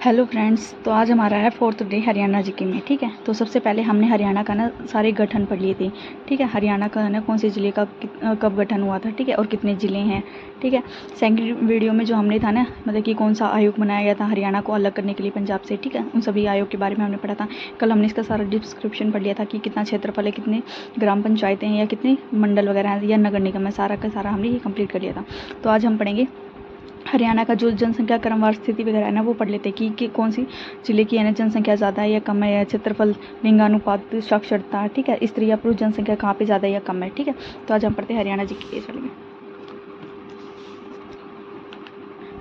Hello friends, तो आज हमारा है 4th डे हरियाणा जीके में। ठीक है, तो सबसे पहले हमने हरियाणा का ना सारे गठन पढ़ लिए थे। ठीक है, हरियाणा का ना कौन से ज़िले का कब गठन हुआ था, ठीक है, और कितने ज़िले हैं। ठीक है, सेकंड वीडियो में जो हमने था ना, मतलब कि कौन सा आयोग बनाया गया था हरियाणा को अलग करने के लिए पंजाब से। ठीक है, उन सभी आयोग के बारे में हमने पढ़ा था। कल हमने इसका सारा डिस्क्रिप्शन पढ़ लिया था कि कितना क्षेत्रफल है, कितने ग्राम पंचायतें हैं या कितने मंडल वगैरह हैं या नगर निगम है, सारा का सारा हमने ये कंप्लीट कर लिया था। तो आज हम पढ़ेंगे हरियाणा का जो जनसंख्या क्रमवार स्थिति वगैरह है ना, वो पढ़ लेते हैं कि कौन सी जिले की है ना जनसंख्या ज़्यादा है या कम है, या क्षेत्रफल, लिंगानुपात, साक्षरता। ठीक है, स्त्री या पुरुष जनसंख्या कहाँ पे ज़्यादा है या कम है। ठीक है, तो आज हम पढ़ते हैं हरियाणा जी के इस वाले में।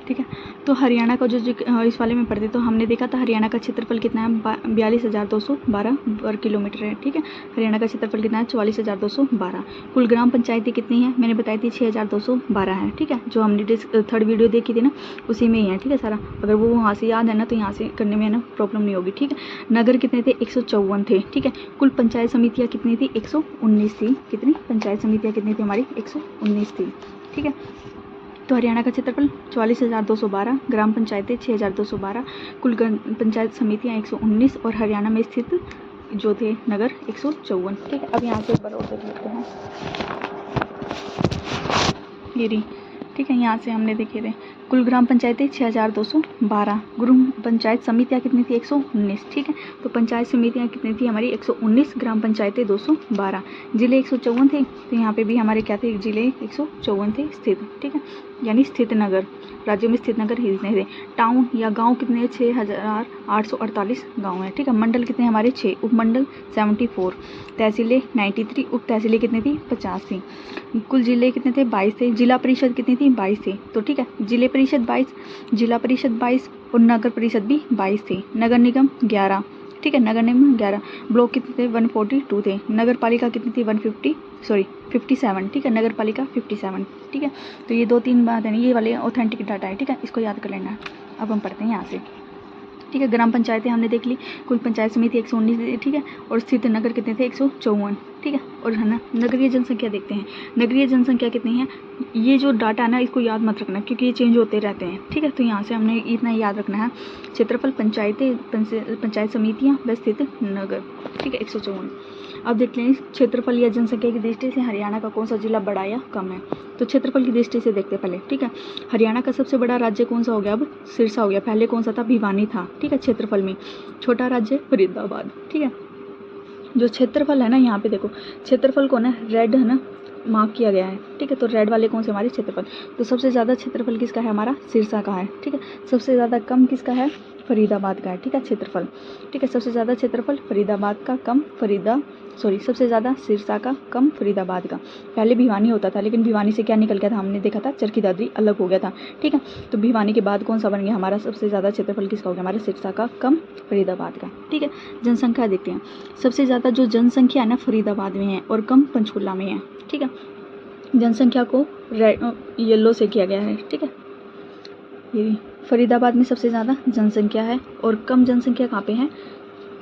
ठीक है, तो हरियाणा का जो इस वाले में पढ़ते तो हमने देखा था हरियाणा का क्षेत्रफल कितना है, 42,212 वर्ग किलोमीटर है। ठीक है, हरियाणा का क्षेत्रफल कितना है, 44,212। कुल ग्राम पंचायतें कितनी है, मैंने बताई थी 6,212 है। ठीक है, जो हमने थर्ड वीडियो देखी थी ना, उसी में ही है। ठीक है, सारा अगर वो वहाँ से याद है ना तो यहाँ से करने में ना प्रॉब्लम नहीं होगी। ठीक है, नगर कितने थे, 154 थे। ठीक है, कुल पंचायत समितियाँ कितनी थी, 119 थी। कितनी पंचायत समितियाँ कितनी थी हमारी, 119 थी। ठीक है, तो हरियाणा का क्षेत्रफल 44,212, ग्राम पंचायतें 6,212, कुल पंचायत समितियाँ 119 और हरियाणा में स्थित जो थे नगर 154। ठीक है, अब यहाँ से एक बार और देख लेते हैं ये रही। ठीक है, यहाँ से हमने देखे थे कुल ग्राम पंचायतें 6,212, ग्राम पंचायत समितियाँ कितनी थी, 119। ठीक है, तो पंचायत समितियाँ कितनी थी हमारी, 119, ग्राम पंचायतें 212, जिले 154 थे। तो यहाँ पे भी हमारे क्या थे, जिले 154 थे स्थित। ठीक है, यानी स्थित नगर, राज्यों में स्थित नगर ही थे। टाउन या गांव कितने, 6,848 गांव हैं। ठीक है, मंडल कितने हमारे, 6, उपमंडल 74, तहसीलें 93, उप तहसीलें कितनी थी, 50 थी। कुल जिले कितने थे, 22 थे। जिला परिषद कितनी थी, 22 थे। तो ठीक है, जिले परिषद 22, जिला परिषद 22 और नगर परिषद भी 22 थे। नगर निगम 11। ठीक है, नगर निगम 11। ब्लॉक कितने थे, 142 थे। नगर पालिका कितनी थी, 57। ठीक है, नगर पालिका 57। ठीक है, तो ये 2-3 बात है ना, ये वाले ऑथेंटिक डाटा है। ठीक है, इसको याद कर लेना। अब हम पढ़ते हैं यहाँ से। ठीक है, ग्राम पंचायतें हमने देख ली, कुल पंचायत समिति 119। ठीक है, और स्थित नगर कितने थे, 154। ठीक है, और है ना नगरीय जनसंख्या देखते हैं। नगरीय जनसंख्या कितनी है, ये जो डाटा है ना इसको याद मत रखना क्योंकि ये चेंज होते रहते हैं। ठीक है, तो यहाँ से हमने इतना याद रखना है, क्षेत्रफल, पंचायतें, पंचायत समितियाँ व स्थित नगर। ठीक है, 154। अब देखते हैं क्षेत्रफल या जनसंख्या की दृष्टि से हरियाणा का कौन सा जिला बड़ा या कम है। तो क्षेत्रफल की दृष्टि से देखते हैं पहले। ठीक है, हरियाणा का सबसे बड़ा राज्य कौन सा हो गया, अब सिरसा हो गया। पहले कौन सा था, भिवानी था। ठीक है, क्षेत्रफल में। छोटा राज्य फरीदाबाद। ठीक है, जो क्षेत्रफल है ना, यहाँ पे देखो क्षेत्रफल को ना रेड है ना मार्क किया गया है। ठीक है, तो रेड वाले कौन से हमारे क्षेत्रफल। तो सबसे ज़्यादा क्षेत्रफल किसका है, हमारा सिरसा का है। ठीक है, सबसे ज़्यादा कम किसका है, फरीदाबाद का है। ठीक है, क्षेत्रफल। ठीक है, सबसे ज़्यादा क्षेत्रफल फरीदाबाद का, कम सबसे ज़्यादा सिरसा का, कम फरीदाबाद का। पहले भिवानी होता था लेकिन भिवानी से क्या निकल गया था, हमने देखा था चरखी दादरी अलग हो गया था। ठीक है, तो भिवानी के बाद कौन सा बन गया हमारा, सबसे ज़्यादा क्षेत्रफल किसका हो गया, हमारे सिरसा का, कम फरीदाबाद का। ठीक है, जनसंख्या देखते हैं। सबसे ज़्यादा जो जनसंख्या है ना फरीदाबाद में है और कम पंचकुला में है। ठीक है, जनसंख्या को येलो से किया गया है। ठीक है, ये फरीदाबाद में सबसे ज़्यादा जनसंख्या है और कम जनसंख्या कहाँ पे है,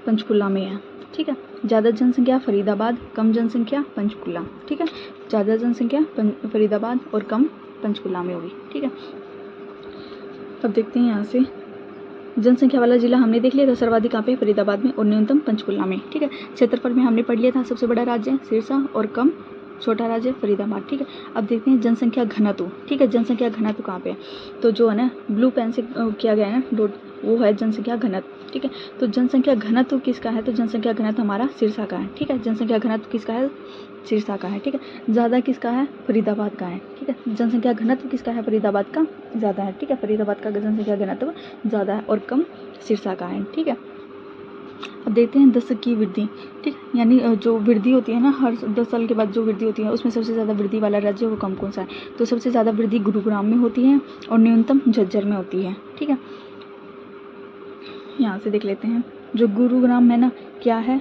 पंचकुला में है। ठीक है, ज़्यादा जनसंख्या फरीदाबाद, कम जनसंख्या पंचकुला। ठीक है, ज़्यादा जनसंख्या फरीदाबाद और कम पंचकुला में होगी। ठीक है, अब देखते हैं यहाँ से जनसंख्या वाला जिला हमने देख लिया था, सर्वाधिक कहाँ पे, फरीदाबाद में और न्यूनतम पंचकुला में। ठीक है, क्षेत्रफल में हमने पढ़ लिया था, सबसे बड़ा राज्य सिरसा और कम छोटा राज्य फरीदाबाद। ठीक है, अब देखते हैं जनसंख्या घनत्व। ठीक है, जनसंख्या घनत्व कहाँ पे है, तो जो है ना ब्लू पेन से किया गया है ना डॉट, वो है जनसंख्या घनत्व। ठीक है, तो जनसंख्या घनत्व किसका है, तो जनसंख्या घनत्व हमारा सिरसा का है। ठीक है, जनसंख्या घनत्व किसका है, सिरसा का है। ठीक है, ज़्यादा किसका है, फरीदाबाद का है। ठीक है, जनसंख्या घनत्व किसका है, फरीदाबाद का ज़्यादा है। ठीक है, फरीदाबाद का जनसंख्या घनत्व ज़्यादा है और कम सिरसा का है। ठीक है, अब देखते हैं 10 की वृद्धि। ठीक, यानी जो वृद्धि होती है ना, हर 10 साल के बाद जो वृद्धि होती है उसमें सबसे ज़्यादा वृद्धि वाला राज्य वो कम कौन सा है, तो सबसे ज़्यादा वृद्धि गुरुग्राम में होती है और न्यूनतम झज्जर में होती है। ठीक है, यहाँ से देख लेते हैं जो गुरुग्राम में ना क्या है,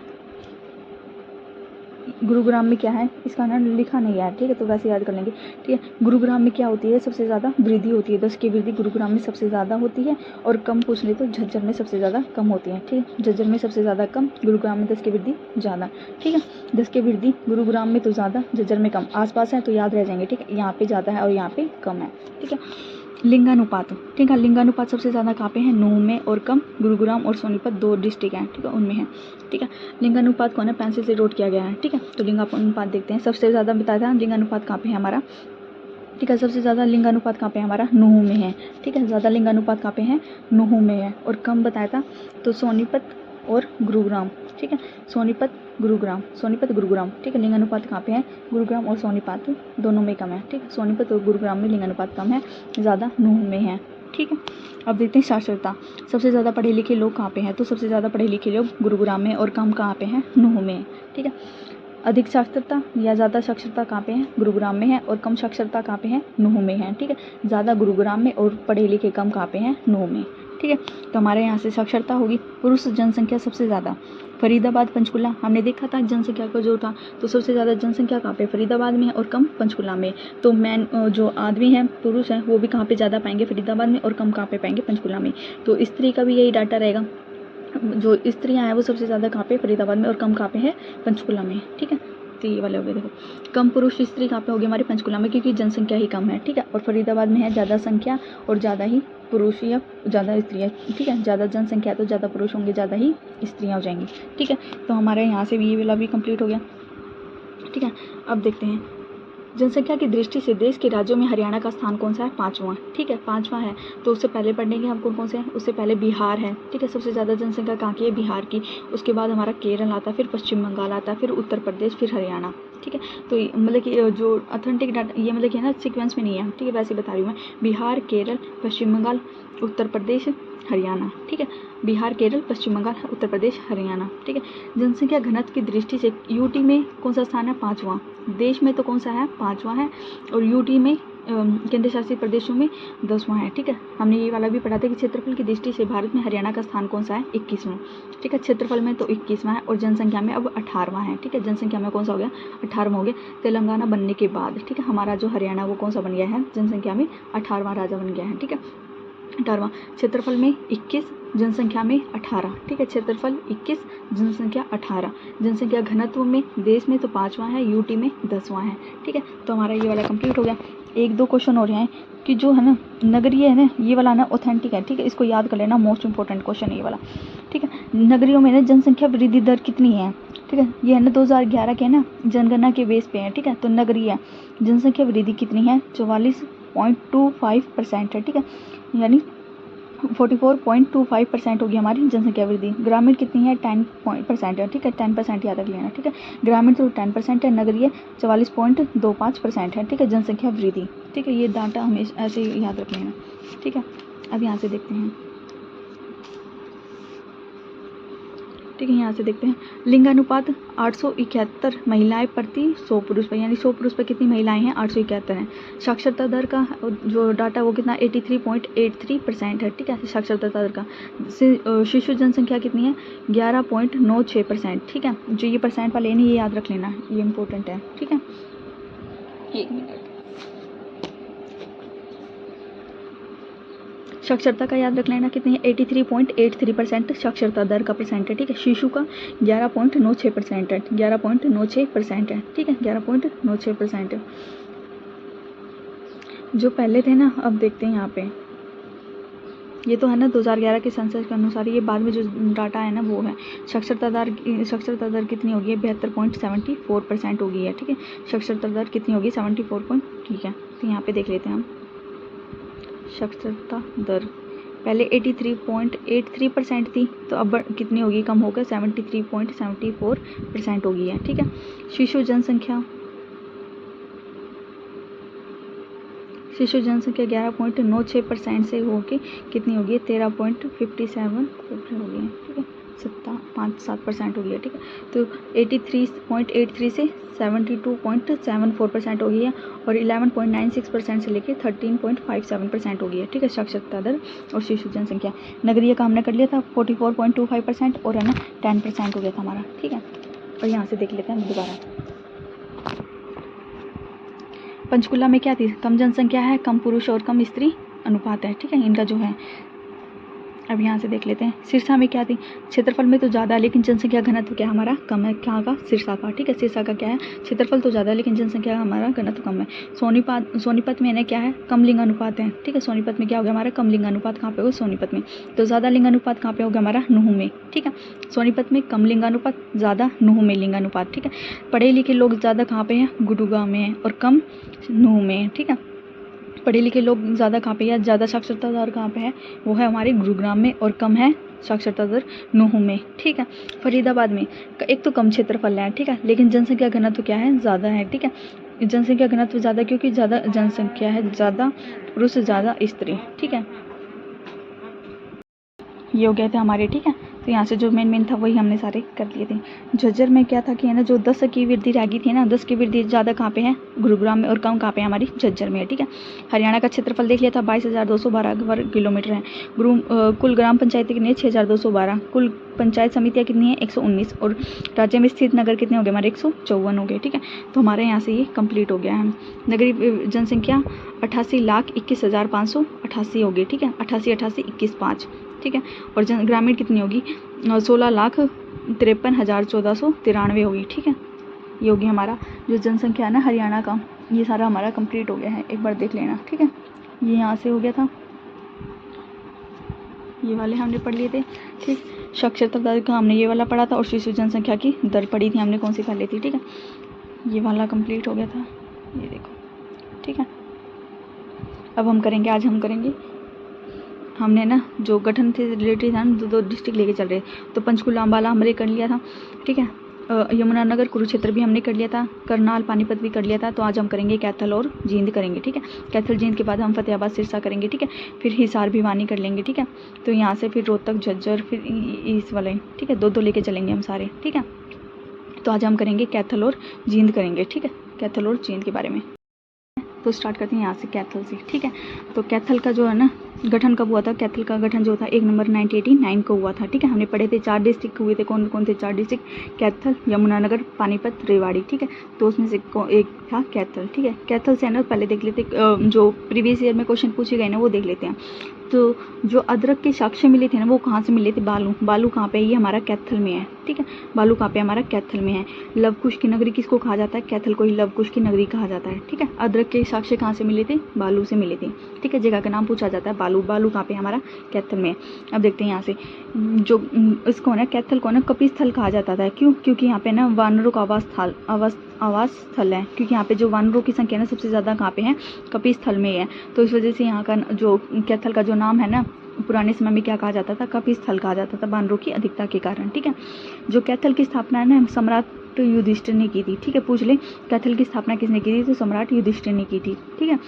गुरुग्राम में क्या है, इसका ना लिखा नहीं है। ठीक है, तो वैसे याद कर लेंगे। ठीक है, गुरुग्राम में क्या होती है, सबसे ज़्यादा वृद्धि होती है, 10 की वृद्धि गुरुग्राम में सबसे ज़्यादा होती है और कम पूछ ले तो झज्जर में सबसे ज़्यादा कम होती है। ठीक है, झज्जर में सबसे ज़्यादा कम, गुरुग्राम में 10 की वृद्धि ज़्यादा। ठीक है, 10 की वृद्धि गुरुग्राम में तो ज़्यादा, झज्जर में कम, आसपास है तो याद रह जाएंगे। ठीक है, यहाँ पे ज़्यादा है और यहाँ पे कम है। ठीक है, लिंगानुपात, ठीक है। लिंगानुपात सबसे ज़्यादा कहाँ पे है? नूह में, और कम गुरुग्राम और सोनीपत 2 डिस्ट्रिक्ट हैं, ठीक है, उनमें है, ठीक है। लिंगानुपात को है ना पेंसिल से नोट किया गया है, ठीक है। तो लिंगानुपात देखते हैं, सबसे ज़्यादा बताया था लिंगानुपात कहाँ पे है हमारा, ठीक है। सबसे ज़्यादा लिंगानुपात कहाँ पे है हमारा? नूह में है, ठीक है। ज़्यादा लिंगानुपात कहाँ पे है? नूह में है। और कम बताया था तो सोनीपत और गुरुग्राम, ठीक है। सोनीपत गुरुग्राम, ठीक है। लिंगानुपात कहाँ पे है? गुरुग्राम और सोनीपत दोनों में कम है, ठीक है। सोनीपत और गुरुग्राम में लिंगानुपात कम है, ज़्यादा नूह में है, ठीक है। अब देखते हैं साक्षरता, सबसे ज़्यादा पढ़े लिखे लोग कहाँ पे हैं? तो सबसे ज़्यादा पढ़े लिखे लोग गुरुग्राम में, और कम कहाँ पे हैं? नूह में, ठीक है। अधिक साक्षरता या ज़्यादा साक्षरता कहाँ पे है? गुरुग्राम में है, और कम साक्षरता कहाँ पे है? नूह में है, ठीक है। ज़्यादा गुरुग्राम में और पढ़े लिखे कम कहाँ पे हैं? नूह में, ठीक है। तो हमारे यहाँ से साक्षरता होगी। पुरुष जनसंख्या सबसे ज़्यादा फरीदाबाद, पंचकुला, हमने देखा था जनसंख्या का जो था, तो सबसे ज़्यादा जनसंख्या कहाँ पे? फरीदाबाद में है, और कम पंचकुला में। तो मैन जो आदमी हैं, पुरुष हैं, वो भी कहाँ पे ज़्यादा पाएंगे? फरीदाबाद में, और कम कहाँ पे पाएंगे? पंचकुला में। तो स्त्री का भी यही डाटा रहेगा, जो स्त्रियां हैं वो सबसे ज़्यादा कहाँ पे? फरीदाबाद में, और कम कहाँ पे है? पंचकुला में, ठीक है। तो ये वाले हो गए, देखो कम पुरुष स्त्री कहाँ पे होगी? हमारी पंचकुला में, क्योंकि जनसंख्या ही कम है, ठीक है। और फरीदाबाद में है ज़्यादा संख्या और ज़्यादा ही पुरुष या ज़्यादा स्त्रियाँ, ठीक है। ज़्यादा जनसंख्या तो ज़्यादा पुरुष होंगे, ज़्यादा ही स्त्रियाँ हो जाएंगी, ठीक है। तो हमारे यहाँ से भी ये वाला भी कंप्लीट हो गया, ठीक है। अब देखते हैं जनसंख्या की दृष्टि से देश के राज्यों में हरियाणा का स्थान कौन सा है? 5वां, ठीक है, 5वां है। तो उससे पहले पढ़ेंगे हम कौन कौन से हैं। उससे पहले बिहार है, ठीक है, सबसे ज़्यादा जनसंख्या कहाँ की है? बिहार की। उसके बाद हमारा केरल आता है, फिर पश्चिम बंगाल आता है, फिर उत्तर प्रदेश, फिर हरियाणा, ठीक है। तो मतलब कि जो ऑथेंटिक डाटा ये मतलब कि है ना सीक्वेंस में नहीं है, ठीक है, वैसे बता रही हूँ मैं। बिहार, केरल, पश्चिम बंगाल, उत्तर प्रदेश, हरियाणा, ठीक है। बिहार, केरल, पश्चिम बंगाल, उत्तर प्रदेश, हरियाणा, ठीक है। जनसंख्या घनत्व की दृष्टि से यूटी में कौन सा स्थान है? 5वां। देश में तो कौन सा है? 5वां है। और यूटी में केंद्र शासित प्रदेशों में 10वां है, ठीक है। हमने ये वाला भी पढ़ा था कि क्षेत्रफल की दृष्टि से भारत में हरियाणा का स्थान कौन सा है? 21वां, ठीक है। क्षेत्रफल में तो 21वां है, और जनसंख्या में अब 18वां है, ठीक है। जनसंख्या में कौन सा हो गया? 18वां हो गया। तेलंगाना बनने के बाद, ठीक है, हमारा जो हरियाणा वो कौन सा बन गया है? जनसंख्या में 18वां राज्य बन गया है, ठीक है। 18वां। क्षेत्रफल में 21, जनसंख्या में 18, ठीक है। क्षेत्रफल 21, जनसंख्या 18। जनसंख्या घनत्व में देश में तो 5वां है, यूटी में 10वां है, ठीक है। तो हमारा ये वाला कंप्लीट हो गया। 1-2 क्वेश्चन हो रहे हैं कि जो है ना नगरीय है ना, ये वाला ना ऑथेंटिक है, ठीक है। इसको याद कर लेना, मोस्ट इंपॉर्टेंट क्वेश्चन है ये वाला, ठीक है। नगरियों में ना जनसंख्या वृद्धि दर कितनी है? ठीक है, ये है ना 2011 के ना जनगणना के बेस पे है, ठीक है। तो नगरीय जनसंख्या वृद्धि कितनी है? 44.25% है, ठीक है। यानी 44.25% होगी हमारी जनसंख्या वृद्धि। ग्रामीण कितनी है? 10% है, ठीक है। 10% याद रख लेना, ठीक है। ग्रामीण तो 10% है, नगरीय 44.25% है, ठीक है, जनसंख्या वृद्धि, ठीक है। ये डाटा हमें ऐसे याद रख लेना, ठीक है। अब यहाँ से देखते हैं, ठीक है, यहाँ से देखते हैं लिंगानुपात 871 महिलाएं प्रति 100 पुरुष पर, यानी 100 पुरुष पर कितनी महिलाएं हैं? 871 हैं। साक्षरता दर का जो डाटा वो कितना? 83.83% है, ठीक है, साक्षरता दर का। शिशु जनसंख्या कितनी है? 11.96%, ठीक है। जो ये परसेंट वाले नहीं, ये याद रख लेना, ये इंपॉर्टेंट है, ठीक है। 1 मिनट। साक्षरता का याद रख लेना कितनी है? 83.83% साक्षरता दर का परसेंट है, ठीक है। शिशु का 11.96% है, 11.96% है, ठीक है, 11.96% है। जो पहले थे ना, अब देखते हैं यहाँ पे, ये तो है ना 2011 के सेंसस के अनुसार, ये बाद में जो डाटा है ना वो है। साक्षरता दर कितनी होगी? 72.74% हो गई है, ठीक है। साक्षरता दर कितनी होगी? 74. ठीक है, तो यहाँ पे देख लेते हैं हम साक्षरता दर। पहले 83.83% थी, तो अब कितनी होगी? कम होकर 73.74% हो गई है, ठीक है। शिशु जनसंख्या 11.96% से होके कितनी होगी? 13.57 हो गई है, ठीक है, 5-7% हो गई है, ठीक है। तो 83.83 से 72.74% हो गई है, और 11.96% से लेके 13.57% हो गई है, ठीक है, साक्षरता दर और शिशु जनसंख्या। नगरीय का हमने कर लिया था 44.25%, और है ना 10% हो गया था हमारा, ठीक है। और यहाँ से देख लेते हैं दोबारा, पंचकुला में क्या थी? कम जनसंख्या है, कम पुरुष और कम स्त्री अनुपात है, ठीक है, इनका जो है। अब यहाँ से देख लेते हैं सिरसा में क्या थी। क्षेत्रफल में तो ज़्यादा है लेकिन जनसंख्या घनत्व क्या हमारा कम है। क्या का? सिरसा का। ठीक है, सिरसा का क्या है? क्षेत्रफल तो ज़्यादा है लेकिन जनसंख्या हमारा घनत्व कम है। सोनीपत में ना क्या है? कम लिंग अनुपात है। ठीक है, सोनीपत में क्या हो गया हमारा? कम लिंग अनुपात। कहाँ पे होगा? सोनीपत में। तो ज़्यादा लिंग अनुपात कहाँ पे होगा हमारा? नूह में। ठीक है, सोनीपत में कम लिंग अनुपात, ज़्यादा नूह में लिंग अनुपात। ठीक है, पढ़े लिखे लोग ज़्यादा कहाँ पे हैं? गुड़गांव में है और कम नूह में। ठीक है, पढ़े लिखे लोग ज़्यादा कहाँ पे या ज़्यादा साक्षरता दर कहाँ पे है? वो है हमारे गुरुग्राम में और कम है साक्षरता दर नूह में। ठीक है, फरीदाबाद में एक तो कम क्षेत्रफल है। ठीक है, लेकिन जनसंख्या घनत्व क्या है? ज़्यादा है। ठीक है, जनसंख्या घनत्व ज़्यादा क्योंकि ज़्यादा जनसंख्या है, ज़्यादा पुरुष ज़्यादा स्त्री। ठीक है, ये हो गए थे हमारे। ठीक है, तो यहाँ से जो मेन था वही हमने सारे कर लिए थे। झज्जर में क्या था कि है ना, जो 10 की वृद्धि रह गई थी ना, 10 की वृद्धि ज़्यादा कहाँ पे है? गुरुग्राम में और कम कहाँ पे है? हमारी झज्जर में है। ठीक है, हरियाणा का क्षेत्रफल देख लिया था 22,212 वर्ग किलोमीटर है। कुल ग्राम पंचायतें कितनी है? 6,212। कुल पंचायत समितियाँ कितनी है? 119। और राज्य में स्थित नगर कितने हो गए हमारे? 154 हो गए। ठीक है, तो हमारे यहाँ से ये कंप्लीट हो गया है। नगरीय जनसंख्या 88,21,588 हो गई। ठीक है, 88,88,21,5। ठीक है, और ग्रामीण कितनी होगी? 16,53,1493 होगी। ठीक है, ये होगी हमारा जो जनसंख्या है ना हरियाणा का, ये सारा हमारा कंप्लीट हो गया है। एक बार देख लेना। ठीक है, ये यहाँ से हो गया था, ये वाले हमने पढ़ लिए थे। ठीक, साक्षरता दर का हमने ये वाला पढ़ा था और शिशु जनसंख्या की दर पढ़ी थी हमने, कौन सी पढ़ ली थी। ठीक है, ये वाला कंप्लीट हो गया था, ये देखो। ठीक है, अब हम करेंगे, आज हम करेंगे, हमने ना जो गठन से रिलेटेड था ना, दो डिस्ट्रिक्ट लेके चल रहे, तो पंचकुला अम्बाला हमने कर लिया था। ठीक है, यमुनानगर कुरुक्षेत्र भी हमने कर लिया था, करनाल पानीपत भी कर लिया था। तो आज हम करेंगे कैथल और जींद करेंगे। ठीक है, कैथल जींद के बाद हम फतेहाबाद सिरसा करेंगे। ठीक है, फिर हिसार भिवानी कर लेंगे। ठीक है, तो यहाँ से फिर रोहतक झज्जर, फिर इस वाले। ठीक है, दो लेके चलेंगे हम सारे। ठीक है, तो आज हम करेंगे कैथल और जींद करेंगे। ठीक है, कैथल और जींद के बारे में। तो स्टार्ट करते हैं यहाँ से कैथल से। ठीक है, तो कैथल का जो है ना गठन कब हुआ था? कैथल का गठन जो था 1 नवंबर 1989 को हुआ था। ठीक है, हमने पढ़े थे 4 डिस्ट्रिक्ट हुए थे। कौन कौन थे 4 डिस्ट्रिक्ट? कैथल, यमुनानगर, पानीपत, रेवाड़ी। ठीक है, तो उसमें से एक था कैथल। ठीक है, कैथल से ना पहले देख लेते, जो प्रीवियस ईयर में क्वेश्चन पूछे गए ना वो देख लेते हैं। तो जो अदरक के साक्ष्य मिले थे ना वो कहाँ से मिले थे? बालू कहाँ पे? ये हमारा कैथल में है। ठीक है, बालू कहाँ पे? हमारा कैथल में है। लवकुश की नगरी किसको कहा जाता है? कैथल को ही लवकुश की नगरी कहा जाता है। ठीक है, अदरक के साक्ष्य कहाँ से मिले थे? बालू से मिले थे। ठीक है, जगह का नाम पूछा जाता है बालू कहाँ पे? हमारा कैथल में। अब देखते हैं यहाँ से, जो इसको ना कैथल को ना कपिस्थल कहा जाता था। क्यों? क्योंकि यहाँ पे ना वानरों का आवास स्थल है। क्योंकि यहाँ पे जो वानरों की संख्या ना सबसे ज़्यादा कहाँ पे है? कपिस्थल में है। तो इस वजह से यहाँ का जो कैथल का जो नाम है ना पुराने समय में क्या कहा जाता था? कपिस्थल कहा जाता था, वानरों की अधिकता के कारण। ठीक है, जो कैथल की स्थापना है ना सम्राट युधिष्ठिर ने की थी। ठीक है, पूछ ले कैथल की स्थापना किसने की थी? तो सम्राट युधिष्ठिर ने की थी। ठीक है,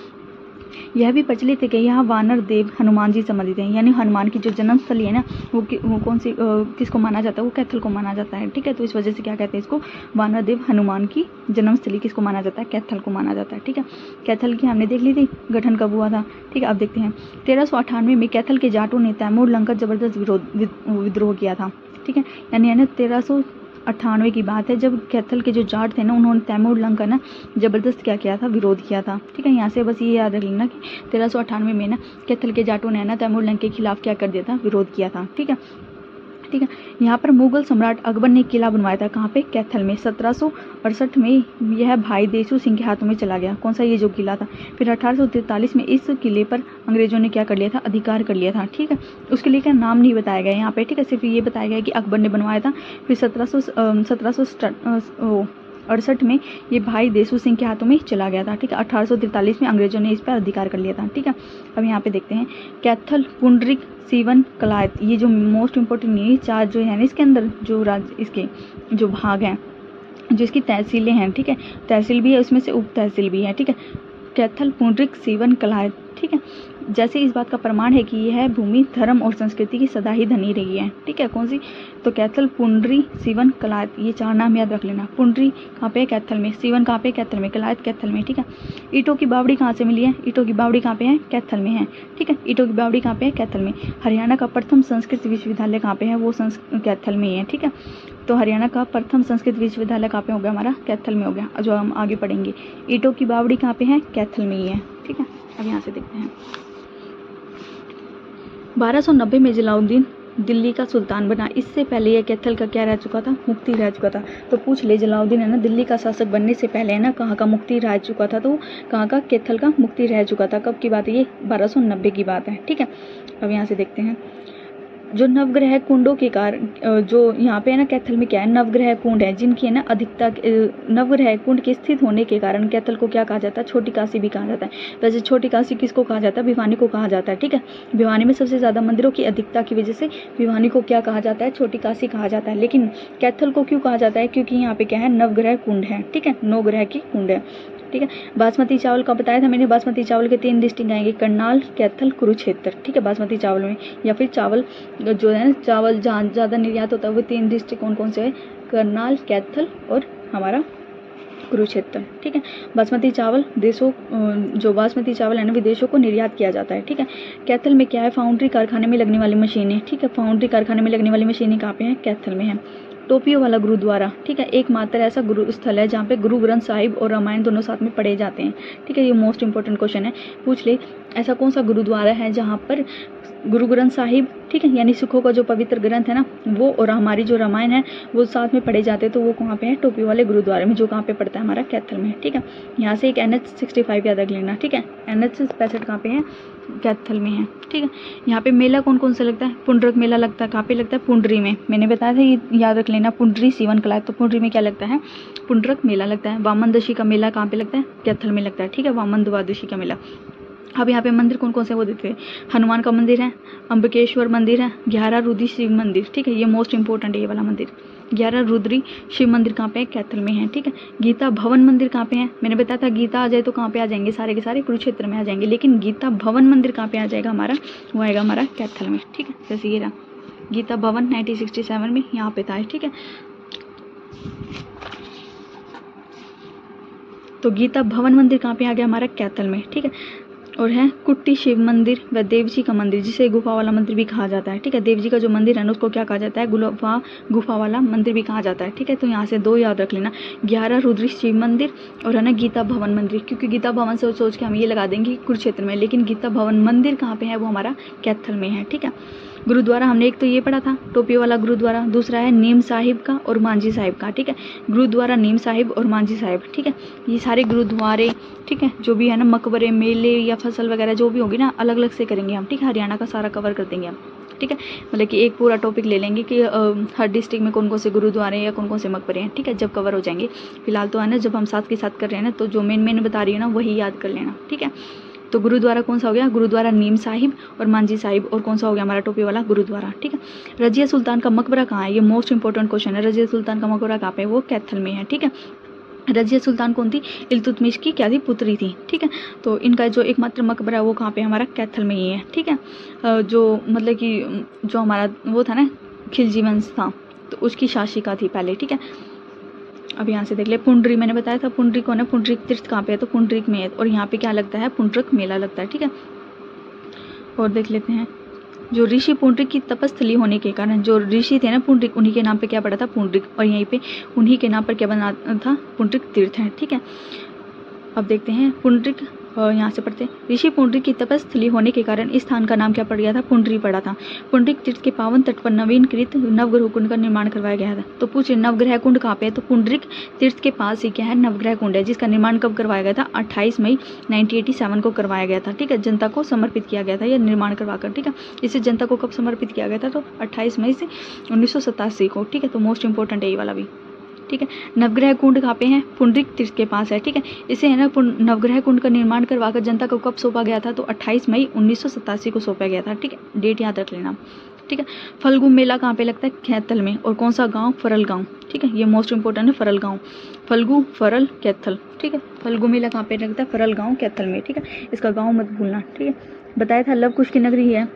यह भी प्रचलित है कि यहाँ वानर देव हनुमान जी संबंधित हैं। यानी हनुमान की जो जन्मस्थली है ना वो कौन सी किसको माना जाता है? वो कैथल को माना जाता है। ठीक है, तो इस वजह से क्या कहते हैं इसको? वानर देव हनुमान की जन्मस्थली किसको माना जाता है? कैथल को माना जाता है। ठीक है, कैथल की हमने देख ली थी गठन कब हुआ था। ठीक है, अब देखते हैं 1398 में कैथल के जाटों ने तैमूर लंका जबरदस्त विद्रोह किया था। ठीक है, यानी 1398 की बात है जब कैथल के जो जाट थे ना उन्होंने तैमूर लंग का ना जबरदस्त क्या किया था? विरोध किया था। ठीक है, यहाँ से बस ये याद रख लेना कि 1398 में ना कैथल के जाटों ने ना तैमूर लंग के खिलाफ क्या कर दिया था? विरोध किया था। ठीक है, यहाँ पर मुगल सम्राट अकबर ने किला बनवाया था। कहाँ पे? कैथल में। 1768 में यह भाई देशू सिंह के हाथों में चला गया। कौन सा? ये जो किला था। फिर 1843 में इस किले पर अंग्रेजों ने क्या कर लिया था? अधिकार कर लिया था। ठीक है, उस किले का नाम नहीं बताया गया यहाँ पे। ठीक है, सिर्फ ये बताया गया कि अकबर ने बनवाया था। फिर 1768 में ये भाई देशू सिंह के हाथों में चला गया था। ठीक है, 1843 में अंग्रेजों ने इस पर अधिकार कर लिया था। ठीक है, अब यहाँ पे देखते हैं कैथल, पुंडरिक, सीवन, कलायत, ये जो मोस्ट इम्पोर्टेंट नहीं 4 जो है ना इसके अंदर जो इसके जो भाग हैं, जो इसकी तहसीलें हैं। ठीक है, तहसील भी है उसमें से उप तहसील भी है। ठीक है, कैथल, पुंडरिक, सीवन, कलायत। ठीक है, जैसे इस बात का प्रमाण है कि यह भूमि धर्म और संस्कृति की सदा ही धनी रही है। ठीक है, कौन सी? तो कैथल, पुंडरी, सीवन, कलायत, ये 4 नाम याद रख लेना। पुंडरी कहाँ पे? कैथल में। सीवन कहाँ पे? कैथल में। कलायत कैथल में। ठीक है, ईंटों की बावड़ी कहाँ से मिली है? ईंटों की बावड़ी कहाँ पे है? कैथल में है। ठीक है, ईंटों की बावड़ी कहाँ पे है? कैथल में। हरियाणा का प्रथम संस्कृत विश्वविद्यालय कहाँ पे है? वो कैथल में है। ठीक है, तो हरियाणा का प्रथम संस्कृत विश्वविद्यालय कहाँ पे हो गया? हमारा कैथल में हो गया, जो हम आगे पढ़ेंगे। ईंटों की बावड़ी कहाँ पे है? कैथल में ही है। ठीक है, अब यहाँ से देखते हैं 1290 में जलालुद्दीन दिल्ली का सुल्तान बना। इससे पहले यह कैथल का क्या रह चुका था? मुक्ति रह चुका था। तो पूछ ले, जलालुद्दीन है ना दिल्ली का शासक बनने से पहले है ना कहाँ का मुक्ति रह चुका था? तो कहाँ का? कैथल का मुक्ति रह चुका था। कब की बात है ये? 1290 की बात है। ठीक है, अब यहाँ से देखते हैं जो नवग्रह कुंडों के कारण, जो यहाँ पे है ना कैथल में क्या है, नवग्रह कुंड है जिनकी है ना अधिकता, नवग्रह कुंड के स्थित होने के कारण कैथल को क्या कहा जाता है? छोटी काशी भी कहा जाता है। वैसे छोटी काशी किसको कहा जाता है? भिवानी को कहा जाता है। ठीक है, भिवानी में सबसे ज़्यादा मंदिरों की अधिकता की वजह से भिवानी को क्या कहा जाता है? छोटी काशी कहा जाता है। लेकिन कैथल को क्यों कहा जाता है? क्योंकि यहाँ पे क्या है? नवग्रह कुंड है। ठीक है, नवग्रह की कुंड है। ठीक है, बासमती चावल का बताया था मैंने, बासमती चावल के 3 डिस्ट्रिक्ट आएंगे, करनाल, कैथल, कुरुक्षेत्र। ठीक है, बासमती चावल में, या फिर चावल जो है ना, चावल जहाँ ज़्यादा निर्यात होता है वो 3 डिस्ट्रिक्ट कौन कौन से है? करनाल, कैथल और हमारा कुरुक्षेत्र। ठीक है, बासमती चावल देशों, जो बासमती चावल है ना विदेशों को निर्यात किया जाता है। ठीक है, कैथल में क्या है? फाउंड्री कारखाने में लगने वाली मशीनें। ठीक है, फाउंड्री कारखाने में लगने वाली मशीनें कहाँ पे हैं? कैथल में है। टोपियों वाला गुरुद्वारा, ठीक है, एकमात्र ऐसा गुरु स्थल है जहाँ पे गुरु ग्रंथ साहिब और रामायण दोनों साथ में पढ़े जाते हैं। ठीक है, ये मोस्ट इंपॉर्टेंट क्वेश्चन है, पूछ ले ऐसा कौन सा गुरुद्वारा है जहाँ पर गुरु ग्रंथ साहिब, ठीक है, यानी सिखों का जो पवित्र ग्रंथ है ना वो, और हमारी जो रामायण है वो साथ में पढ़े जाते हैं। तो वो कहाँ पे है? टोपी वाले गुरुद्वारे में, जो कहाँ पे पड़ता है? हमारा कैथल में। ठीक है, यहाँ से एक NH65 याद रख लेना। ठीक है, NH65 कहाँ पे है? कैथल में है। ठीक है, यहाँ पे मेला कौन कौन सा लगता है? पुंडरक मेला लगता है। कहाँ पे लगता है? पुंडरी में। मैंने बताया था, ये याद रख लेना, पुंडरी सीवन कला। तो पुंडरी में क्या लगता है? पुंडरक मेला लगता है। वामन दशी का मेला कहाँ पे लगता है? कैथल में लगता है। ठीक है, वामन द्वादशी का मेला। अब यहाँ पे मंदिर कौन कौन से वो देते हैं? हनुमान का मंदिर है, अंबिकेश्वर मंदिर है, 11 रुद्री शिव मंदिर। ठीक है, ये मोस्ट इंपॉर्टेंट है ये वाला मंदिर। 11 रुद्री शिव मंदिर कहाँ पे है? कैथल में है। ठीक है, गीता भवन मंदिर कहाँ पे है? मैंने बताया था गीता आ जाए तो कहाँ पे आ जाएंगे? सारे के सारे कुरुक्षेत्र में आ जाएंगे। लेकिन गीता भवन मंदिर कहाँ पे आ जाएगा हमारा? वो आएगा हमारा कैथल में। ठीक है, जैसे ये रहा गीता भवन 1967 में यहाँ पे था। ठीक है, तो गीता भवन मंदिर कहाँ पे आ गया? हमारा कैथल में। ठीक है, और है कुट्टी शिव मंदिर व देव जी का मंदिर, जिसे गुफा वाला मंदिर भी कहा जाता है। ठीक है, देव जी का जो मंदिर है ना उसको क्या कहा जाता है? गुफा वाला मंदिर भी कहा जाता है। ठीक है, तो यहाँ से 2 याद रख लेना, 11 रुद्री शिव मंदिर और है ना गीता भवन मंदिर। क्योंकि गीता भवन से सोच के हम ये लगा देंगे कुरुक्षेत्र में, लेकिन गीता भवन मंदिर कहाँ पे है? वो हमारा कैथल में है। ठीक है, गुरुद्वारा हमने एक तो ये पढ़ा था टोपी वाला गुरुद्वारा, दूसरा है नीम साहिब का और मांझी साहिब का। ठीक है, गुरुद्वारा नीम साहिब और मांझी साहिब। ठीक है, ये सारे गुरुद्वारे, ठीक है, जो भी है ना मकबरे, मेले या फसल वगैरह जो भी होगी ना अलग अलग से करेंगे हम। ठीक है, हरियाणा का सारा कवर कर देंगे हम। ठीक है, मतलब कि एक पूरा टॉपिक ले लेंगे कि हर डिस्ट्रिक्ट में कौन कौन से गुरुद्वारे या कौन कौन से मकबरे हैं। ठीक है, जब कवर हो जाएंगे। फिलहाल तो है ना जब हम साथ के साथ कर रहे हैं ना तो जो मेन बता रही है ना वही याद कर लेना। ठीक है, तो गुरुद्वारा कौन सा हो गया? गुरुद्वारा नीम साहिब और मांझी साहिब। और कौन सा हो गया हमारा? टोपी वाला गुरुद्वारा। ठीक है, रजिया सुल्तान का मकबरा कहाँ है? ये मोस्ट इंपॉर्टेंट क्वेश्चन है। रजिया सुल्तान का मकबरा कहाँ पे है? वो कैथल में है। ठीक है, रजिया सुल्तान कौन थी? इल्तुतमिश की क्या थी? पुत्री थी। ठीक है, तो इनका जो एकमात्र मकबरा है वो कहाँ पे? हमारा कैथल में ही है। ठीक है, जो मतलब कि जो हमारा वो था ना खिलजी वंश था तो उसकी शासिका थी पहले। ठीक है, अब यहाँ से देख ले, पुंडरी मैंने बताया था, पुंडरी कौन है? पुंडरीक तीर्थ कहाँ पे है? तो पुंडरीक में है। और यहाँ पे क्या लगता है? पुंडरक मेला लगता है। ठीक है, और देख लेते हैं जो ऋषि पुंडरीक की तपस्थली होने के कारण, जो ऋषि थे ना पुंडरीक, उन्हीं के नाम पे क्या पड़ा था? पुंडरीक। और यहीं पे उन्हीं के नाम पर क्या बना था? पुंडरीक तीर्थ है। ठीक है, अब देखते हैं पुंडरीक, यहाँ से पढ़ते हैं, ऋषि पुंडरीक की तपस्थली होने के कारण इस स्थान का नाम क्या पड़ गया था? पुंडरी पड़ा था। पुंडरीक तीर्थ के पावन तट पर नवीनकृत नवग्रह कुंड का निर्माण करवाया गया था। तो पूछे नवग्रह कुंड कहाँ पे है? तो पुंडरीक तीर्थ के पास ही क्या है? नवग्रह कुंड है, जिसका निर्माण कब करवाया गया था? 28 मई 1987 को करवाया गया था। ठीक है, जनता को समर्पित किया गया था यह निर्माण करवाकर। ठीक है, इसे जनता को कब समर्पित किया गया था? तो 28 मई से 1987 को। ठीक है, तो मोस्ट इंपॉर्टेंट है ये वाला भी। ठीक है, नवग्रह कुंड कहाँ पे है? पुंडरीक तीर्थ के पास है। ठीक है, इसे है ना नवग्रह कुंड का निर्माण करवाकर जनता को कब सौंपा गया था? तो 28 मई 1987 को सौंपा गया था। ठीक है, डेट याद रख लेना। ठीक है, फल्गु मेला कहाँ पे लगता है? कैथल में। और कौन सा गांव? फरल गांव। ठीक है, ये मोस्ट इंपॉर्टेंट है, फरल गांव। फल्गु, फरल, कैथल। ठीक है, फल्गु मेला कहाँ पे लगता है? फरल गांव, कैथल में। ठीक है, इसका गाँव मत भूलना। ठीक है, बताया था लव कुश की नगरी है,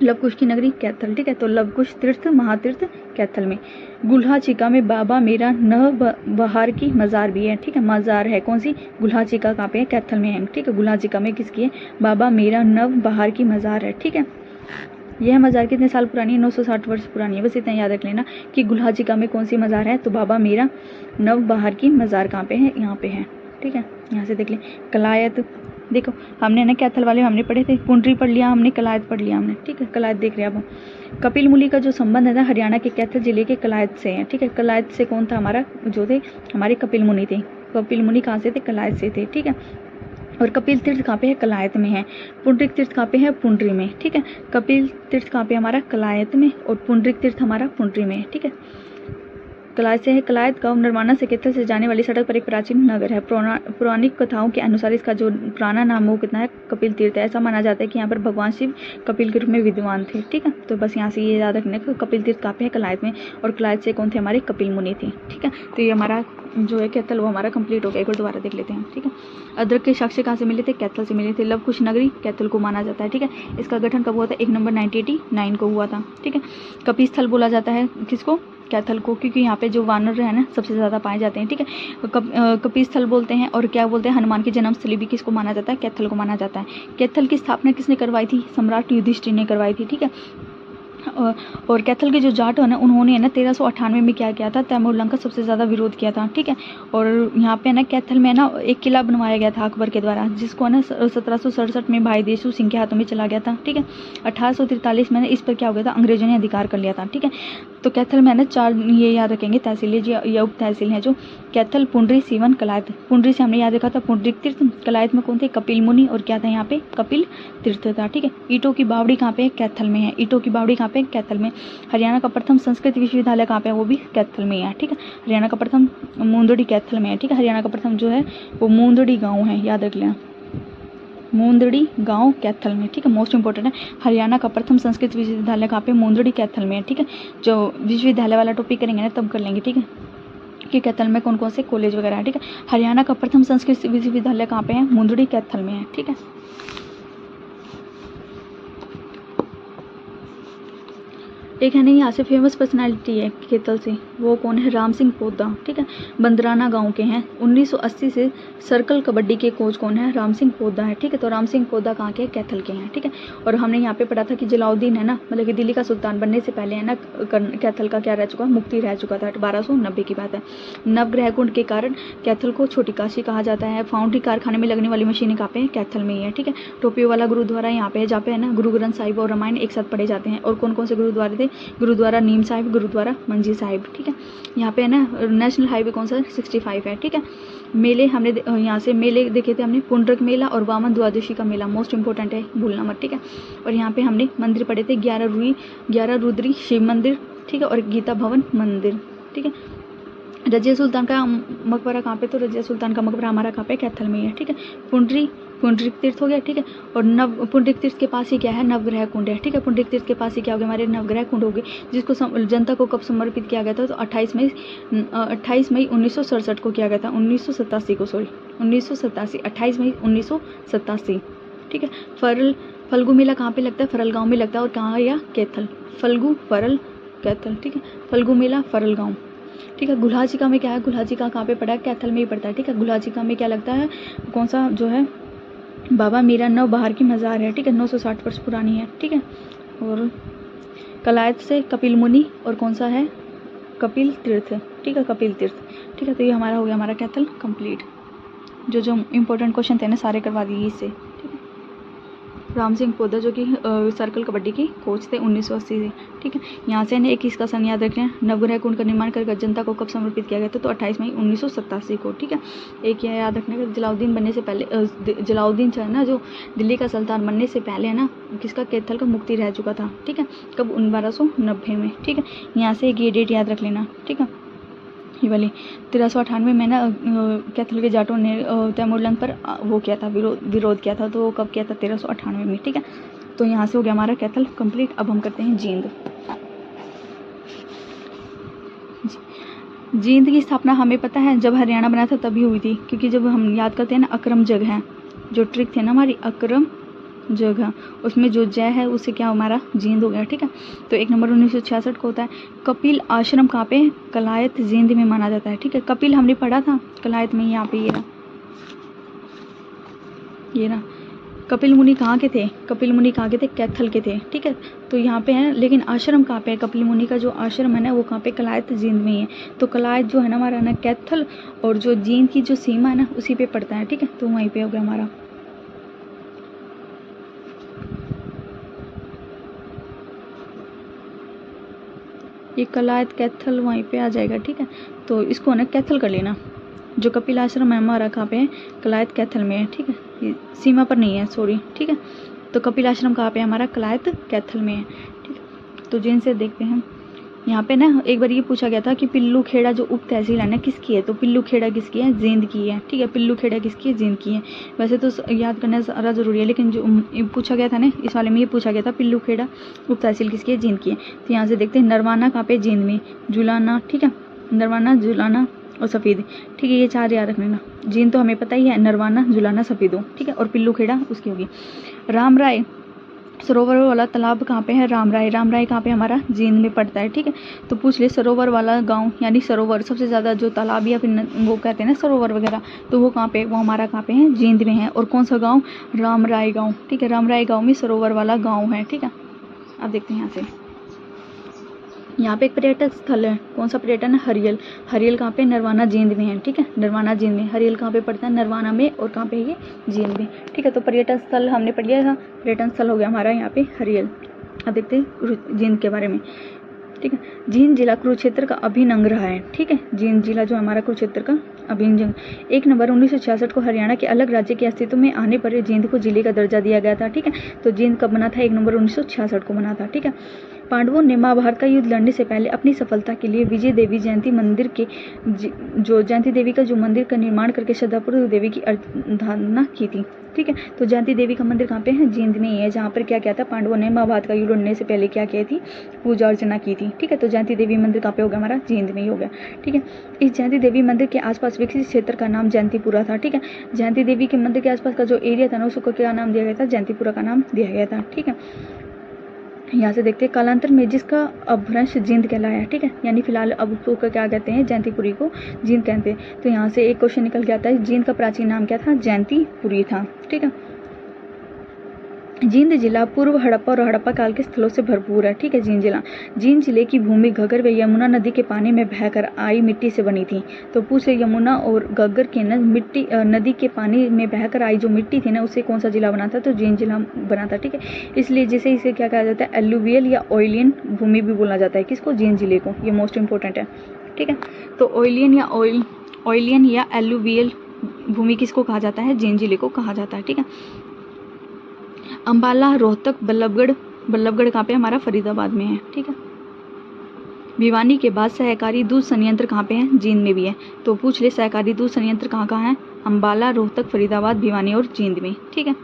लव कुश की नगरी कैथल। ठीक है, तो लव कुश तीर्थ महातीर्थ कैथल में। गुल्हा चिका में बाबा मेरा नव बहार की मज़ार भी है। ठीक है, मज़ार है कौन सी? गुल्हा चिका कहाँ पे है? कैथल में है। ठीक है, गुल्हा चिका में किसकी है? बाबा मेरा नव बहार की मज़ार है। ठीक है, यह मज़ार कितने साल पुरानी है? 960 वर्ष पुरानी है। बस इतना याद रख लेना कि गुल्हा चिका में कौन सी मज़ार है? तो बाबा मेरा नव बहार की मज़ार कहाँ पे है? यहाँ पे है। ठीक है, यहाँ से देख लें, कलायत देखो हमने ना कैथल वाले हमने पढ़े थे, पुंडरी पढ़ लिया हमने, कलायत पढ़ लिया हमने, ठीक है। कलायत देख रहे हैं अब। कपिल मुनि का जो संबंध है ना हरियाणा के कैथल जिले के कलायत से है, ठीक है। कलायत से कौन था हमारा, जो थे हमारे कपिल मुनि थे। कपिल मुनि कहाँ से थे, कलायत से थे, ठीक है। और कपिल तीर्थ कहाँ पे है, कलायत में है। पुंडरिक तीर्थ कहाँ पे है, पुंडरी में, ठीक है। कपिल तीर्थ कहाँ पे हमारा, कलायत में, और पुंडरिक तीर्थ हमारा पुंडरी में है, ठीक है। कलायत से है। कलायत गांव नरवाना से कैथल से जाने वाली सड़क पर एक प्राचीन नगर है। पौराणिक कथाओं के अनुसार इसका जो पुराना नाम वो कितना है, कपिल तीर्थ है। ऐसा माना जाता है कि यहाँ पर भगवान शिव कपिल के रूप में विद्यमान थे, ठीक है। तो बस यहाँ से ये याद रखने का, कपिल तीर्थ कहाँ पे है, कलायत में, और कलायत से कौन थे, हमारे कपिल मुनि थे, ठीक है। तो ये हमारा जो है कैथल वो हमारा कंप्लीट हो गया। एक बार दोबारा देख लेते हैं, ठीक है। अदरक के साक्ष्य कहाँ से मिले थे, कैथल से मिले थे। लव कुश नगरी कैथल को माना जाता है, ठीक है। इसका गठन कब हुआ था, 1 नवंबर 1989 को हुआ था, ठीक है। कपिस्थल बोला जाता है किसको, कैथल को, क्योंकि यहाँ पे जो वानर है ना सबसे ज़्यादा पाए जाते हैं, ठीक है। कपिस्थल बोलते हैं। और क्या बोलते हैं, हनुमान की जन्मस्थली भी किसको माना जाता है, कैथल को माना जाता है। कैथल की स्थापना किसने करवाई थी, सम्राट युधिष्ठिर ने करवाई थी, ठीक है। और कैथल के जो जाट है ना उन्होंने ना 1398 में क्या किया था, तैमूरलंग का सबसे ज़्यादा विरोध किया था, ठीक है। और यहाँ पे ना कैथल में ना एक किला बनवाया गया था अकबर के द्वारा, जिसको ना 1767 में भाई देशू सिंह के हाथों में चला गया था, ठीक है। 1843 में इस पर क्या हो गया था, अंग्रेजों ने अधिकार कर लिया था, ठीक है। तो कैथल में ना 4 ये याद रखेंगे तहसीलें, ये उप तहसील हैं जो कैथल, पुंडरी, सीवन, कलायत। पुंडरी से हमने याद रखा था पुंडरिक तीर्थ। कलायत में कौन थे, कपिल मुनि, और क्या था यहाँ पे, कपिल तीर्थ था, ठीक है। ईंटों की बावड़ी कहाँ पे, कैथल में है। ईंटों की बावड़ी कहाँ पे, कैथल में। हरियाणा का प्रथम संस्कृत विश्वविद्यालय कहाँ पे है, वो भी कैथल में है, ठीक है। हरियाणा का प्रथम मूंदड़ी कैथल में है, ठीक है। हरियाणा का प्रथम जो है वो मूंदड़ी गाँव है, याद रख लेना, मूंदड़ी गांव कैथल में, ठीक है। मोस्ट इंपॉर्टेंट है, हरियाणा का प्रथम संस्कृत विश्वविद्यालय कहाँ पे, मूंदड़ी कैथल में है, ठीक है। जो विश्वविद्यालय वाला टॉपिक करेंगे ना तब कर लेंगे, ठीक है, कि कैथल में कौन कौन से कॉलेज वगैरह है, ठीक है। हरियाणा का प्रथम संस्कृत विश्वविद्यालय कहाँ पे है, मूंदड़ी कैथल में है, ठीक है। एक है ना यहाँ से फेमस पर्सनालिटी है कैथल से, वो कौन है, राम सिंह पोद्दा, ठीक है। बंदराना गांव के हैं। 1980 से सर्कल कबड्डी के कोच कौन है, राम सिंह पोद्दा है, ठीक है। तो राम सिंह पोद्दा कहाँ के, कैथल के हैं, ठीक है। और हमने यहाँ पे पढ़ा था कि जलाउद्दीन है ना, मतलब कि दिल्ली का सुल्तान बनने से पहले है ना कैथल का क्या रह चुका, मुक्ति रह चुका था, 1290 की बात है। नवग्रह कुंड के कारण कैथल को छोटी काशी कहा जाता है। फाउंड्री कारखाने में लगने वाली मशीनें कहाँ पे हैं, कैथल में ही है, ठीक है। टोपियों वाला गुरुद्वारा यहाँ पे है, जहाँ पे है ना गुरु ग्रंथ साहिब और रामायण एक साथ पढ़े जाते हैं। और कौन कौन से गुरुद्वारे थे, गुरुद्वारा नीम साहिब, गुरुद्वारा मंजी साहिब, ठीक है। यहाँ पे है ना नेशनल हाईवे कौन सा, 65 है, ठीक है। मेले हमने यहाँ से मेले देखे थे हमने, पुंडरक मेला और वामन द्वादशी का मेला, मोस्ट इंपॉर्टेंट है, भूलना मत, ठीक है। और यहाँ पे हमने मंदिर पढ़े थे, 11 रुद्री शिव मंदिर, ठीक है, और गीता भवन मंदिर, ठीक है। रजिया सुल्तान का मकबरा कहाँ पे, तो रजिया सुल्तान का मकबरा हमारा कहाँ पे, कैथल में है, ठीक है। पुंडरिक तीर्थ हो गया, ठीक है। और पुंडरिक तीर्थ के पास ही क्या है, नवग्रह कुंड है, ठीक है। पुंडरिक तीर्थ के पास ही क्या हो गया, हमारे नवग्रह कुंड हो गए, जिसको जनता को कब समर्पित किया गया था, तो 28 मई 1967 को किया गया था, 1987 को, सॉरी 1987, 28 मई 1987, ठीक है। फल्गु मेला कहाँ पे लगता है, फरल गाँव में लगता है, और कहाँ या कैथल, फल्गु फरल कैथल, ठीक है। फल्गु मेला फरल गाँव, ठीक है। गुल्हाचिका में क्या है, गुल्हाचिका कहाँ पे पड़ा है, कैथल में ही पड़ता है, ठीक है। गुल्हाचिका में क्या लगता है, कौन सा जो है, बाबा मीरा नव बहार की मज़ार है, ठीक है, 960 वर्ष पुरानी है, ठीक है। और कलायत से कपिल मुनि, और कौन सा है, कपिल तीर्थ, ठीक है, कपिल तीर्थ, ठीक है। तो ये हमारा हो गया, हमारा कैथल कंप्लीट। जो इंपॉर्टेंट क्वेश्चन थे ना सारे करवा दिए इससे, ठीक है। राम सिंह पोद्दा जो कि सर्कल कबड्डी की कोच थे 1980 से, ठीक है। यहाँ से ना एक इसका सन याद रखें, नवग्रह कुंड का निर्माण कर जनता को कब समर्पित किया गया था, तो 28 मई 1987 को, ठीक है। एक यह याद रखने का, जलाउद्दीन बनने से पहले, जलाउद्दीन है ना जो दिल्ली का सुल्तान बनने से पहले है ना किसका, कैथल का मुक्ति रह चुका था, ठीक है, कब, 1290 में, ठीक है। यहाँ से एक ये डेट याद रख लेना, ठीक है, ये वाली 1398 में ना कैथल के जाटों ने तैमूरलंग पर वो किया था, विरोध किया था, तो वो कब किया था, 1398 में, ठीक है। तो यहाँ से हो गया हमारा कैथल कंप्लीट। अब हम करते हैं जींद। जींद की स्थापना हमें पता है जब हरियाणा बना था तभी हुई थी, क्योंकि जब हम याद करते हैं ना अक्रम जगह, जो ट्रिक थे ना हमारी, अक्रम जगह, उसमें जो जय है उससे क्या हमारा जींद हो गया, ठीक है। तो 1 नंबर 1966 को होता है। कपिल आश्रम कहाँ पे, कलायत जींद में माना जाता है, ठीक है। कपिल हमने पढ़ा था कलायत में, यहाँ पे ये रहा। कपिल मुनि कहाँ के थे, कपिल मुनि कहाँ के थे, कैथल के थे, ठीक है। तो यहाँ पे है, लेकिन आश्रम कहाँ पे है, कपिल मुनि का जो आश्रम है ना वो कहाँ पे, कलायत जींद में ही है। तो कलायत जो है ना हमारा ना कैथल और जो जींद की जो सीमा है ना उसी पे पड़ता है, ठीक है। तो वहीं पे हो गया हमारा ये कलायत कैथल वहीं पे आ जाएगा, ठीक है। तो इसको ना कैथल कर लेना। जो कपिल आश्रम है हमारा कहाँ पे है, कलायत कैथल में है, ठीक है। ये सीमा पर नहीं है, सॉरी, ठीक है। तो कपिल आश्रम कहाँ पे है हमारा, कलायत कैथल में है, ठीक है। तो जिनसे देखते हैं यहाँ पे ना एक बार ये पूछा गया था कि पिल्लू खेड़ा जो उप तहसील है ना किसकी है, तो पिल्लू खेड़ा किसकी है, जींद की है, ठीक है। पिल्लू खेड़ा किसकी है, जींद की है। वैसे तो याद करना सारा ज़रूरी है, लेकिन जो पूछा गया था ना इस वाले में, ये पूछा गया था पिल्लू खेड़ा उप तहसील किसकी है, जींद की है। तो यहाँ से देखते हैं नरवाना कहाँ पे, जींद में, जुलाना, ठीक है, नरवाना, जुलाना और सफ़ेद, ठीक है। ये 4 याद रख लेना। जींद तो हमें पता ही है, नरवाना, जुलाना, सफ़ेदो, ठीक है। और पिल्लू खेड़ा उसकी होगी। राम राय सरोवर वाला तालाब कहाँ पे है, राम राय कहाँ पे हमारा, जींद में पड़ता है, ठीक है। तो पूछ ले सरोवर वाला गांव, यानी सरोवर सबसे ज़्यादा जो तालाब या फिर वो कहते हैं ना सरोवर वगैरह, तो वो कहाँ पे, वो हमारा कहाँ पे है, जींद में है। और कौन सा गांव, राम राय गाँव, ठीक है। राम राय गाँव में सरोवर वाला गाँव है, ठीक है। अब देखते हैं यहाँ पे एक पर्यटक स्थल है, कौन सा पर्यटन है, हरियल। हरियल कहाँ पे, नरवाना, जींद में है, ठीक है। नरवाना, जींद में। हरियल कहाँ पे पड़ता है, नरवाना में, और कहाँ पे ये, जींद में, ठीक है। तो पर्यटन स्थल हमने पढ़ लिया था, पर्यटन स्थल हो गया हमारा यहाँ पे हरियल। अब देखते हैं जींद के बारे में, ठीक है। जींद जिला कुरुक्षेत्र का अभिन्न अंग रहा है, ठीक है। जींद जिला जो हमारा कुरुक्षेत्र का अभिन्न अंग, 1 नवंबर 1966 को हरियाणा के अलग राज्य के अस्तित्व में आने पर जींद को जिले का दर्जा दिया गया था, ठीक है। तो जींद कब बना था, 1 नवंबर 1966 को बना था, ठीक है। पांडवों ने महाभारत का युद्ध लड़ने से पहले अपनी सफलता के लिए विजय देवी जयंती मंदिर के जो जयंती देवी का जो मंदिर का निर्माण करके श्रद्धापूर्वक देवी की आराधना की थी, ठीक है। तो जयंती देवी का मंदिर कहाँ पे है, जींद में ही है, जहाँ पर क्या किया था, पांडवों ने महाभारत का युद्ध लड़ने से पहले क्या किया थी, पूजा अर्चना की थी, ठीक है। तो जयंती देवी मंदिर कहाँ पे हो गया हमारा, जींद में ही हो गया, ठीक है। इस जयंती देवी मंदिर के आसपास विकसित क्षेत्र का नाम जयंतीपुरा था, ठीक है। जयंती देवी के मंदिर के आसपास का जो एरिया था ना उसको क्या नाम दिया गया था, जयंतीपुरा का नाम दिया गया था, ठीक है। यहाँ से देखते हैं कालांतर में जिसका अपभ्रंश जींद कहलाया, ठीक है। यानी फिलहाल अब उसको क्या कहते हैं, जयंतीपुरी को जींद कहते हैं। तो यहाँ से एक क्वेश्चन निकल के आता है, जींद का प्राचीन नाम क्या था, जयंतीपुरी था, ठीक है। जींद जिला पूर्व हड़प्पा और हड़प्पा काल के स्थलों से भरपूर है, ठीक है। जींद जिले की भूमि घग्गर व यमुना नदी के पानी में बहकर आई मिट्टी से बनी थी। तो पूछे यमुना और घग्गर के मिट्टी नदी के पानी में बहकर आई जो मिट्टी थी ना उससे कौन सा जिला बना था, तो जींद जिला बना था, ठीक है। इसलिए जिसे इसे क्या कहा जाता है, एलुवियल या ऑयलियन भूमि भी बोला जाता है, किसको, जींद जिले को। ये मोस्ट इंपॉर्टेंट है, ठीक है। तो ऑयलियन या एलुवियल भूमि किसको कहा जाता है, जींद जिले को कहा जाता है, ठीक है। अंबाला, रोहतक, बल्लभगढ़ कहाँ पे हमारा, फरीदाबाद में है, ठीक है। भिवानी के बाद सहकारी दूध संयंत्र कहाँ पे है, जींद में भी है। तो पूछ ले सहकारी दूध संयंत्र कहाँ कहाँ है, अंबाला, रोहतक, फरीदाबाद, भिवानी और जींद में, ठीक है।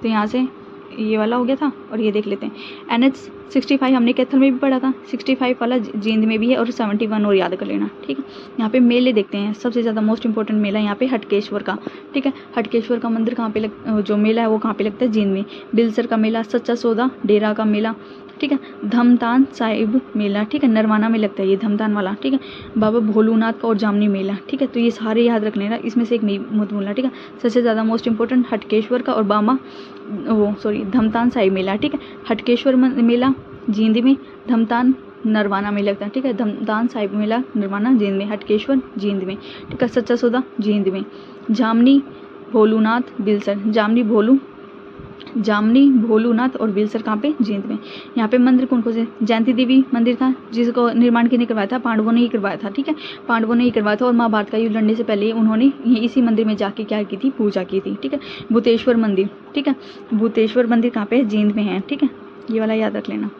तो यहाँ से ये वाला हो गया था और ये देख लेते हैं। NH 65 हमने कैथल में भी पढ़ा था, 65 वाला जींद में भी है और 71 और याद कर लेना, ठीक है। यहाँ पे मेले देखते हैं, सबसे ज़्यादा मोस्ट इंपॉर्टेंट मेला यहाँ पे हटकेश्वर का, ठीक है। हटकेश्वर का मंदिर कहाँ पे जो मेला है वो कहाँ पे लगता है, जींद में। बिलसर का मेला, सच्चा सौदा, डेरा का मेला, ठीक है। धमतान साहिब मेला, ठीक है, नरवाना में लगता है ये धमतान वाला, ठीक है। बाबा भोलूनाथ का और जामनी मेला, ठीक है। तो ये सारे याद रख लेना, इसमें से एक मत भूलना, ठीक है। सबसे ज़्यादा मोस्ट इंपॉर्टेंट हटकेश्वर का और धमतान साहिब मेला, ठीक है। हटकेश्वर मेला जींद में, धमतान नरवाना में लगता है, ठीक है। धमतान साहिब मेला नरवाना जींद में, हटकेश्वर जींद में, ठीक है। सच्चा सौदा जींद में, जामनी भोलूनाथ बिलसर, जामनी भोलूनाथ और बिलसर कहाँ पे, जींद में। यहाँ पे मंदिर कौन कौन से, जयंती देवी मंदिर था जिसको निर्माण किसने करवाया था, पांडवों ने ही करवाया था, ठीक है। पांडवों ने ही करवाया था और महाभारत का युद्ध लड़ने से पहले उन्होंने इसी मंदिर में जाके क्या की थी, पूजा की थी, ठीक है। भूतेश्वर मंदिर, ठीक है। भूतेश्वर मंदिर कहाँ पे है, जींद में है, ठीक है। ये वाला याद रख लेना।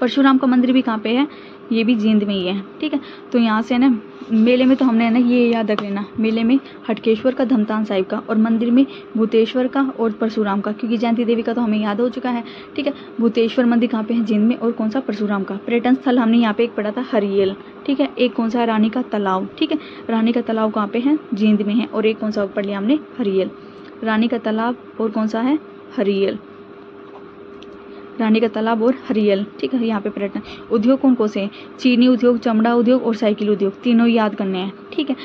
परशुराम का मंदिर भी कहाँ पे है, ये भी जींद में ही है, ठीक है। तो यहाँ से ना मेले में तो हमने ना ये याद रख लेना, मेले में हटकेश्वर का, धमतान साहिब का, और मंदिर में भूतेश्वर का और परशुराम का, क्योंकि जयंती देवी का तो हमें याद हो चुका है, ठीक है। भूतेश्वर मंदिर कहाँ पे है, जींद में, और कौन सा, परशुराम का। पर्यटन स्थल हमने यहाँ पे एक पढ़ा था, हरियल, ठीक है। एक कौन सा है, रानी का तालाब, ठीक है। रानी का तालाब कहाँ पे है, जींद में है, और एक कौन सा पढ़ लिया हमने, हरियल। रानी का तालाब और कौन सा है, हरियल। रानी का तालाब और हरियल, ठीक है। यहाँ पे पर्यटन उद्योग कौन कौन से हैं, चीनी उद्योग, चमड़ा उद्योग और साइकिल उद्योग, तीनों याद करने हैं, ठीक है।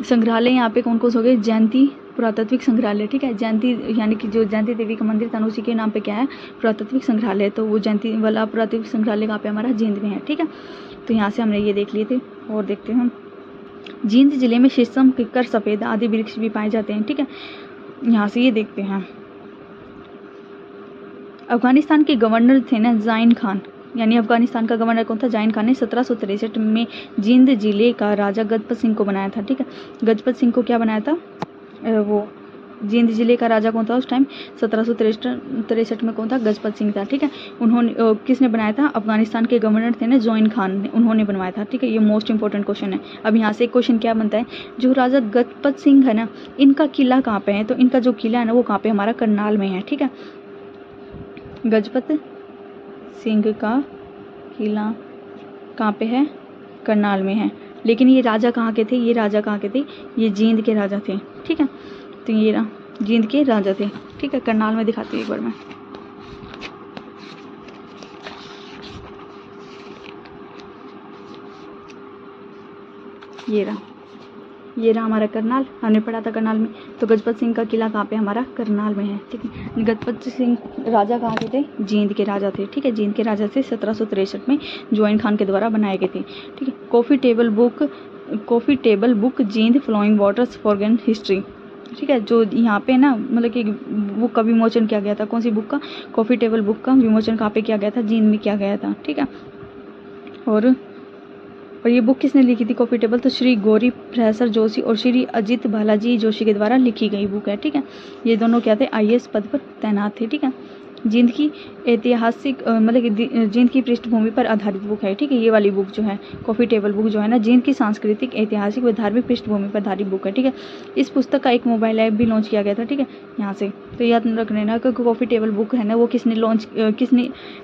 संग्रहालय यहाँ पे कौन कौन से हो गए, जयंती पुरातात्विक संग्रहालय, ठीक है। जयंती यानी कि जो जयंती देवी का मंदिर था उसी के नाम पे क्या है, पुरातात्विक संग्रहालय। तो वो जयंती वाला पुरातात्विक संग्रहालय कहाँ पे हमारा, जींद में है, ठीक है। तो यहाँ से हमने ये देख लिए थे और देखते हैं हम। जींद जिले में शीशम, किक्कर, सफ़ेद आदि वृक्ष भी पाए जाते हैं, ठीक है। यहाँ से ये देखते हैं। अफगानिस्तान के गवर्नर थे ना जाइन खान, यानी अफगानिस्तान का गवर्नर कौन था? जाइन खान ने 1763 में जींद जिले का राजा गजपत सिंह को बनाया था। ठीक है, गजपत सिंह को क्या बनाया था? वो जींद जिले का राजा कौन था उस टाइम? 1763 में कौन था? गजपत सिंह था। ठीक है, उन्होंने किसने बनाया था? अफगानिस्तान के गवर्नर थे ना जॉइन खान ने, उन्होंने बनवाया था। ठीक है, ये मोस्ट इंपॉर्टेंट क्वेश्चन है। अब यहाँ से एक क्वेश्चन क्या बनता है, जो राजा गजपत सिंह है ना, इनका किला कहाँ पे है? तो इनका जो किला है ना वो कहाँ पे? हमारा करनाल में है। ठीक है, गजपत सिंह का किला कहाँ पे है? करनाल में है। लेकिन ये राजा कहाँ के थे? ये राजा कहाँ के थे? ये जींद के राजा थे। ठीक है, तो ये जींद के राजा थे। ठीक है, करनाल में दिखाती हूँ एक बार मैं। ये रहा हमारा करनाल, हमने पढ़ा था करनाल में। तो गजपत सिंह का किला कहाँ पे? हमारा करनाल में है। ठीक है, गजपत सिंह राजा कहाँ के थे? जींद के राजा थे। ठीक है, जींद के राजा थे, 1763 में जॉइन खान के द्वारा बनाए गए थे। ठीक है, coffee table book Jind flowing waters forgotten history. ठीक है, जो यहाँ पे ना मतलब कि बुक का विमोचन किया गया था, कौन सी बुक का? कॉफ़ी टेबल बुक का विमोचन कहाँ पे किया गया था? जींद में किया गया था। ठीक है, और ये बुक किसने लिखी थी कॉफ़ी टेबल? तो श्री गौरी प्रसाद जोशी और श्री अजित बालाजी जोशी के द्वारा लिखी गई बुक है। ठीक है, ये दोनों क्या थे? IAS पद पर तैनात थे। ठीक है, जींद की ऐतिहासिक मतलब कि जींद की पृष्ठभूमि पर आधारित बुक है। ठीक है, ये वाली बुक जो है कॉफ़ी टेबल बुक जो है ना, जींद की सांस्कृतिक, ऐतिहासिक व धार्मिक पृष्ठभूमि पर आधारित बुक है। ठीक है, इस पुस्तक का एक मोबाइल ऐप भी लॉन्च किया गया था। ठीक है, यहाँ से तो याद रख लेना कि कॉफ़ी टेबल बुक है ना वो किसने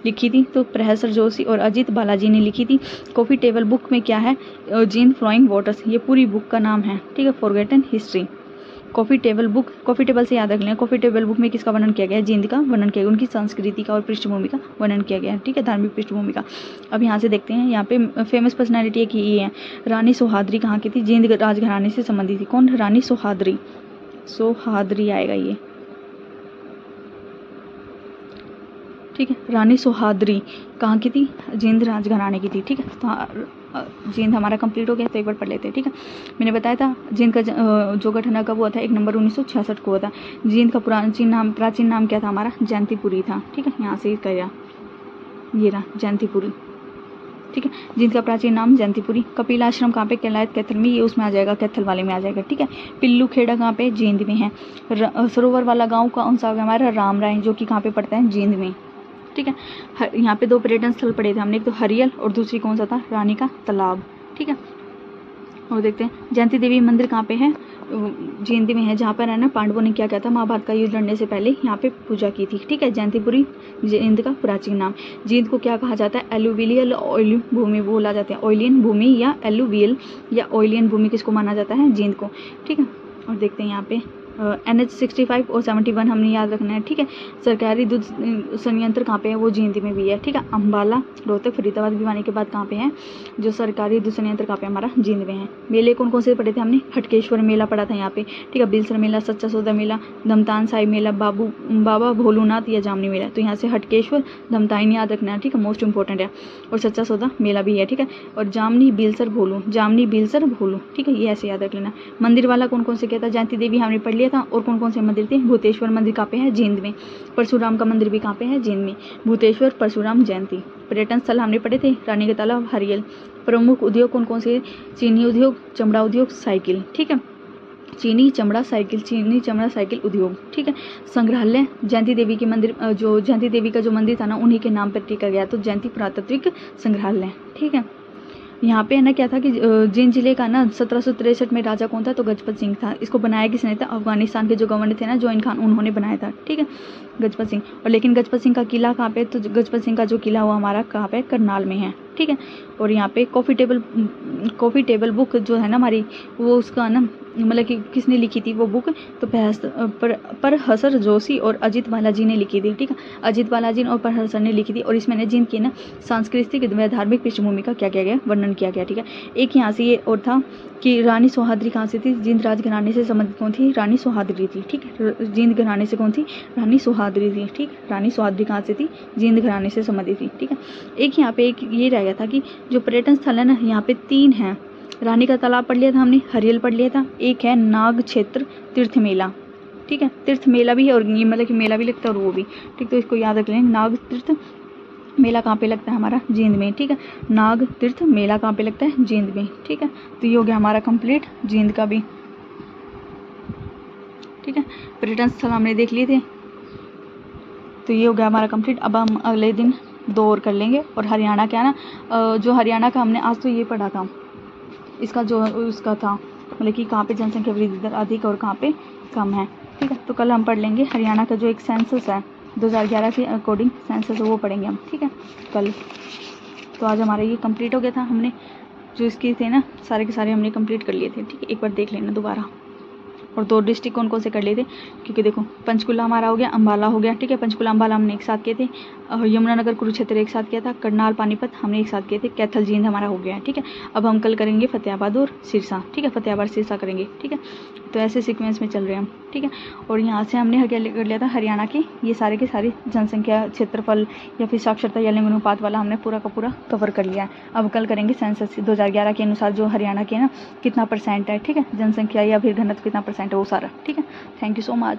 लिखी थी? तो प्रहसर जोशी और अजित बालाजी ने लिखी थी। कॉफ़ी टेबल बुक में क्या है? जींद फ्लोइंग वाटर्स, ये पूरी बुक का नाम है। ठीक है, फॉरगेटन हिस्ट्री। कॉफ़ी टेबल से याद रख लें। कॉफ़ी टेबल बुक में किसका वर्णन किया गया है? जींद का वर्णन किया गया, उनकी संस्कृति का और पृष्ठभूमि का वर्णन किया गया है। ठीक है, धार्मिक पृष्ठभूमि का। अब यहाँ से देखते हैं, यहाँ पे फेमस पर्सनैलिटी एक ये है, रानी सोहादरी कहाँ की थी? जींद राजघराने से संबंधित थी। कौन? रानी सोहादरी आएगा ये। ठीक है, रानी सोहादरी कहाँ की थी? जींद राजघराने की थी। ठीक है, तो जींद हमारा कंप्लीट हो गया, तो एक बार पढ़ लेते हैं। ठीक है, मैंने बताया था जींद का जो गठन कब हुआ था? 1 नवंबर 1966 को हुआ था। जींद का प्राचीन नाम क्या था? हमारा जयंतीपुरी था। ठीक है, यहाँ से इसका ये रहा जयंतीपुरी। ठीक है, जींद का प्राचीन नाम जयंतीपुरी। कपिल आश्रम कहाँ पे? कैलायत कैथल में, ये उसमें आ जाएगा, कैथल वाले में आ जाएगा। ठीक है, पिल्लू खेड़ा कहाँ पे? जींद में है। सरोवर वाला गाँव कौन सा हमारा? राम राय, जो कि कहाँ पे पड़ता है? जींद में। ठीक है, यहाँ पे 2 पर्यटन स्थल पड़े थे हमने, एक तो हरियल और दूसरी कौन सा था? रानी का तालाब। ठीक है, और देखते हैं जयंती देवी मंदिर कहाँ पे है? जींद में है, जहाँ पर है ना पांडवों ने क्या किया था? महाभारत का युद्ध लड़ने से पहले यहाँ पे पूजा की थी। ठीक है, जयंतीपुरी जींद का प्राचीन नाम। जींद को क्या कहा जाता है? एलुवियल ऑयलियन भूमि बोला जाता है। ऑयलियन भूमि या एलुवियल या ऑयलियन भूमि किसको माना जाता है? जींद को। ठीक है, और देखते हैं यहाँ पे NH 65 और 71 हमने याद रखना है। ठीक है, सरकारी दूध संयंत्र कहाँ पे है? वो जींद में भी है। ठीक है, अम्बाला, रोहतक, फरीदाबाद, भिवानी के बाद कहाँ पे है? जो सरकारी दूध संयंत्र कहाँ पे? हमारा जींद में है। मेले कौन कौन से पढ़े थे हमने? हटकेश्वर मेला पढ़ा था यहाँ पे। ठीक है, बिलसर मेला, सच्चा सौदा मेला, धमतान साहिब मेला, बाबा भोलूनाथ या जामनी मेला। तो यहाँ से हटकेश्वर, धमताइन याद रखना है। ठीक है, मोस्ट इंपॉर्टेंट है। और सच्चा सौदा मेला भी है। ठीक है, और जामनी बिलसर भोलू। ठीक है, ये ऐसे याद रख लेना। मंदिर वाला कौन कौन से किया था? जयंती देवी हमने पढ़ लिया था। और कौन कौन से मंदिर थे? भूतेश्वर मंदिर कहाँ पे है? जींद में। परशुराम का मंदिर भी कहाँ पे है? जींद में। भूतेश्वर, परशुराम, जयंती। पर्यटन स्थल हमने पढ़े थे, रानी का तालाब, हरियल। प्रमुख उद्योग कौन कौन से? चीनी उद्योग, चमड़ा उद्योग, साइकिल। ठीक है, चीनी चमड़ा साइकिल उद्योग। ठीक है, संग्रहालय जयंती देवी के मंदिर, जो जयंती देवी का जो मंदिर था ना उन्हीं के नाम पर टिका गया, तो जयंती पुरातात्विक संग्रहालय। ठीक है, यहाँ पे है ना क्या था कि जींद जिले का ना 1763 में राजा कौन था? तो गजपत सिंह था। इसको बनाया किसने था? अफगानिस्तान के जो गवर्नर थे ना जॉइन खान, उन्होंने बनाया था। ठीक है, गजपत सिंह। और लेकिन गजपत सिंह का किला कहाँ पे? तो गजपत सिंह का जो किला हुआ हमारा कहाँ पे? करनाल में है। ठीक है, और यहाँ पे कॉफ़ी टेबल बुक जो है ना हमारी, वो उसका ना मतलब कि किसने लिखी थी वो बुक? तो प्रहसर जोशी और अजित बालाजी ने लिखी थी। ठीक है, अजित बालाजी और प्रहसर ने लिखी थी। और इसमें ने जींद की ना सांस्कृतिक व धार्मिक पृष्ठभूमि का क्या किया गया? वर्णन किया गया। ठीक है, एक यहाँ से ये और था कि रानी सोहादरी कहाँ से थी? जींद राजघराने से संबंधित कौन थी? रानी सोहादरी थी। ठीक है, जींद घराने से कौन थी? रानी सोहादरी थी। ठीक, रानी सोहादरी कहाँ से थी? जींद घराने से संबंधित थी। ठीक है, एक यहाँ पे एक ये रह गया था कि जो पर्यटन स्थल है ना यहाँ पे 3 हैं। रानी का तालाब पढ़ लिया था हमने, हरियल पढ़ लिया था, एक है नाग क्षेत्र तीर्थ मेला। ठीक है, तीर्थ मेला भी है और ये मतलब कि मेला भी लगता है और वो भी। ठीक, तो इसको याद रख लें, नाग तीर्थ मेला कहाँ पे लगता है हमारा? जींद में, ठीक है। नाग तीर्थ मेला कहाँ पे लगता है? जींद में, ठीक है। तो ये हो गया हमारा कंप्लीट जींद का भी, ठीक है। पर्यटन स्थल हमने देख लिए थे, तो ये हो गया हमारा कंप्लीट। अब हम अगले दिन 2 और कर लेंगे। और हरियाणा क्या है ना, जो हरियाणा का हमने आज तो ये पढ़ा था, इसका जो उसका था मतलब कि कहाँ पे जनसंख्या वृद्धि दर अधिक और कहाँ पे कम है, ठीक है। तो कल हम पढ़ लेंगे हरियाणा का जो एक सेंसस है 2011 के अकॉर्डिंग सेंसस है वो पढ़ेंगे हम, ठीक है, कल। तो आज हमारा ये कंप्लीट हो गया था, हमने जो इसके थे ना सारे के सारे हमने कंप्लीट कर लिए थे, ठीक है। एक बार देख लेना दोबारा। और 2 डिस्ट्रिक्ट कौन कौन से कर लिए थे, क्योंकि देखो पंचकुला हमारा हो गया, अम्बाला हो गया, ठीक है। पंचकुला अम्बाला हमने एक साथ किए थे, यमुनानगर कुरुक्षेत्र एक साथ किया था, करनाल पानीपत हमने एक साथ किए थे, कैथल जींद हमारा हो गया है, ठीक है। अब हम कल करेंगे फतेहाबाद और सिरसा, ठीक है, फतेहाबाद सिरसा करेंगे, ठीक है। तो ऐसे सीक्वेंस में चल रहे हैं हम, ठीक है। और यहाँ से हमने क्या कर लिया था, हरियाणा की ये सारे के सारे जनसंख्या, क्षेत्रफल या फिर साक्षरता या लिंग अनुपात वाला हमने पूरा का पूरा कवर कर लिया है। अब कल करेंगे सेंसस 2011 के अनुसार जो हरियाणा के ना कितना % है, ठीक है, जनसंख्या या फिर घनत्व कितना % है वो सारा, ठीक है। Thank you so much.